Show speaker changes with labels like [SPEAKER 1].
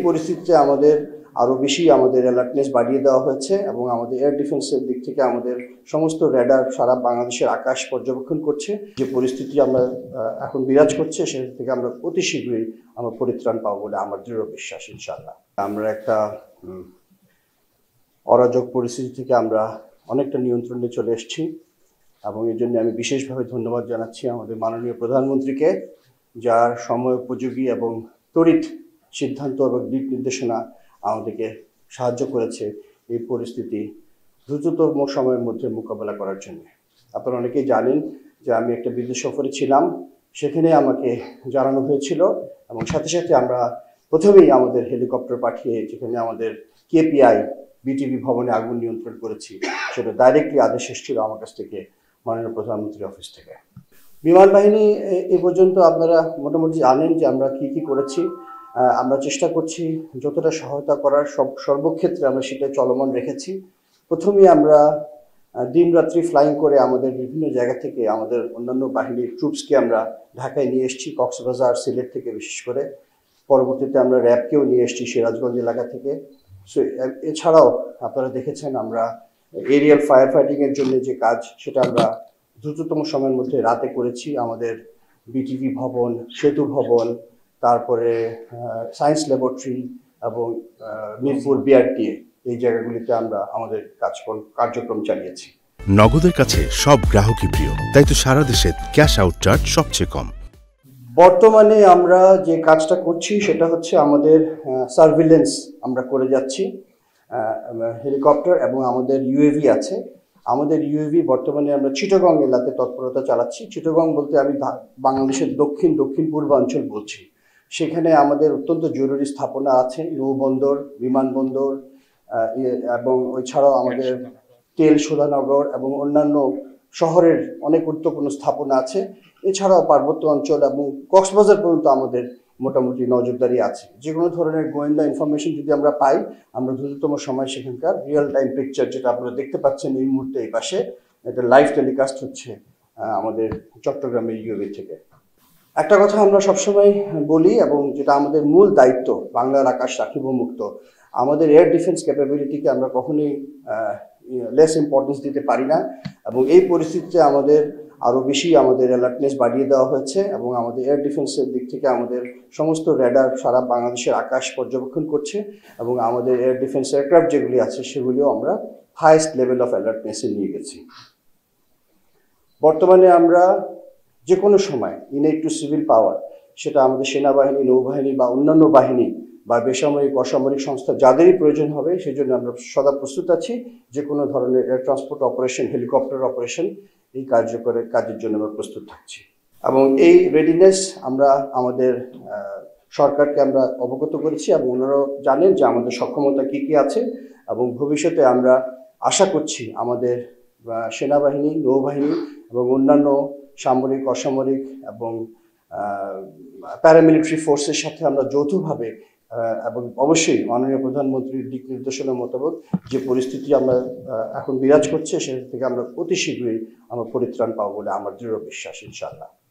[SPEAKER 1] পরিস্থিতিতে আমাদের আরও বেশি আমাদের অ্যালার্টনেস বাড়িয়ে দেওয়া হয়েছে এবং আমাদের এয়ার ডিফেন্সের দিক থেকে আমাদের সমস্ত রেডার সারা বাংলাদেশের আকাশ পর্যবেক্ষণ করছে। যে পরিস্থিতি আমরা এখন বিরাজ করছে সেটা থেকে আমরা অতি শীঘ্রই আমরা পরিত্রাণ পাবো বলে আমার দৃঢ় বিশ্বাস ইনশাআল্লাহ। আমরা একটা অরাজক পরিস্থিতি থেকে আমরা অনেকটা নিয়ন্ত্রণে চলে এসেছি এবং এই জন্য আমি বিশেষভাবে ধন্যবাদ জানাচ্ছি আমাদের মাননীয় প্রধানমন্ত্রীকে, যার সময় উপযোগী এবং তড়িৎ সিদ্ধান্ত এবং দিক নির্দেশনা আমাদেরকে সাহায্য করেছে এই পরিস্থিতি দ্রুততম সময়ের মধ্যে মোকাবেলা করার জন্য। আপনারা অনেকেই জানেন যে আমি একটা বিদেশ সফরে ছিলাম, সেখানে আমাকে জানানো হয়েছিল এবং সাথে সাথে আমরা প্রথমেই আমাদের হেলিকপ্টার পাঠিয়ে যেখানে আমাদের কেপিআই বিটিভি ভবনে আগুন নিয়ন্ত্রণ করেছি, সেটা ডাইরেক্টলি আদেশ এসেছিল আমার কাছ থেকে, মাননীয় প্রধানমন্ত্রীর অফিস থেকে। বিমান বাহিনী এ পর্যন্ত আপনারা মোটামুটি জানেন যে আমরা কি করেছি। আমরা চেষ্টা করছি যতটা সহায়তা করার সর্বক্ষেত্রে আমরা সেটা চলমান রেখেছি। প্রথমেই আমরা দিন রাত্রি ফ্লাইং করে আমাদের বিভিন্ন জায়গা থেকে আমাদের অন্যান্য বাহিনীর ট্রুপসকে আমরা ঢাকায় নিয়ে এসেছি, কক্সবাজার, সিলেট থেকে বিশেষ করে। পরবর্তীতে আমরা র্যাবকেও নিয়ে এসেছি সিরাজগঞ্জ এলাকা থেকে। সো এছাড়াও আপনারা দেখেছেন আমরা এরিয়াল ফায়ার ফাইটিংয়ের জন্য যে কাজ সেটা আমরা দ্রুততম সময়ের মধ্যে রাতে করেছি। আমাদের বিটিভি ভবন, সেতু ভবন, তারপরে সায়েন্স ল্যাবরেটরি এবং মিরপুর বিআরটিএ, এই জায়গাগুলিতে আমরা আমাদের কার্যক্রম চালিয়েছি।
[SPEAKER 2] নগদের কাছে সব গ্রাহকই প্রিয়, তাই তো সারা দেশে ক্যাশ আউট চার্জ সবচেয়ে কম।
[SPEAKER 1] বর্তমানে আমরা যে কাজটা করছি সেটা হচ্ছে আমাদের সার্ভিলেন্স আমরা করে যাচ্ছি, হেলিকপ্টার এবং আমাদের ইউএভি আছে। আমাদের ইউএভি বর্তমানে আমরা চিটাগং এলাকাতে তৎপরতা চালাচ্ছি। চিটাগং বলতে আমি বাংলাদেশের দক্ষিণ পূর্বাঞ্চল বলছি। সেখানে আমাদের অত্যন্ত জরুরি স্থাপনা আছে, নৌবন্দর, বিমানবন্দর এবং এছাড়াও আমাদের তেল শোধনাগার এবং অন্যান্য শহরের অনেক গুরুত্বপূর্ণ স্থাপনা আছে। এছাড়াও পার্বত্য অঞ্চল এবং কক্সবাজার পর্যন্ত আমাদের মোটামুটি নজরদারি আছে। যে কোনো ধরনের গোয়েন্দা ইনফরমেশন যদি আমরা পাই, আমরা দ্রুততম সময় সেখানকার রিয়েল টাইম পিকচার, যেটা আপনারা দেখতে পাচ্ছেন এই মুহূর্তে এই পাশে, এটা লাইভ টেলিকাস্ট হচ্ছে আমাদের চট্টগ্রামের ইউএভি থেকে। একটা কথা আমরা সবসময় বলি এবং যেটা আমাদের মূল দায়িত্ব, বাংলার আকাশ রাখিব মুক্ত। আমাদের এয়ার ডিফেন্স ক্যাপাবিলিটিকে আমরা কখনোই লেস ইম্পর্টেন্স দিতে পারি না এবং এই পরিস্থিতিতে আমাদের আরও বেশি আমাদের অ্যালার্টনেস বাড়িয়ে দেওয়া হয়েছে এবং আমাদের এয়ার ডিফেন্সের দিক থেকে আমাদের সমস্ত রেডার সারা বাংলাদেশের আকাশ পর্যবেক্ষণ করছে এবং আমাদের এয়ার ডিফেন্স এয়ারক্রাফট যেগুলি আছে সেগুলিও আমরা হাইয়েস্ট লেভেল অফ অ্যালার্টনেসে নিয়ে গেছি। বর্তমানে আমরা যে কোনো সময় ইনেট টু সিভিল পাওয়ার, সেটা আমাদের সেনাবাহিনী, নৌবাহিনী বা অন্যান্য বাহিনী বা বেসামরিক অসামরিক সংস্থা যাদেরই প্রয়োজন হবে, সেই জন্য আমরা সদা প্রস্তুত আছি। যে কোনো ধরনের air transport operation, helicopter operation, এই কাজের জন্য আমরা প্রস্তুত থাকছি এবং এই রেডিনেস আমরা আমাদের সরকারকে আমরা অবগত করেছি এবং ওনারাও জানেন যে আমাদের সক্ষমতা কি আছে এবং ভবিষ্যতে আমরা আশা করছি আমাদের সেনাবাহিনী, নৌবাহিনী এবং অন্যান্য সামরিক, অসামরিক এবং প্যারামিলিটারি ফোর্সের সাথে আমরা যৌথভাবে এবং অবশ্যই মাননীয় প্রধানমন্ত্রীর দিক নির্দেশনা মোতাবেক যে পরিস্থিতি আমরা এখন বিরাজ করছে সেটা থেকে আমরা অতি শীঘ্রই আমরা পরিত্রাণ পাবো বলে আমার দৃঢ় বিশ্বাস ইনশাআল্লাহ।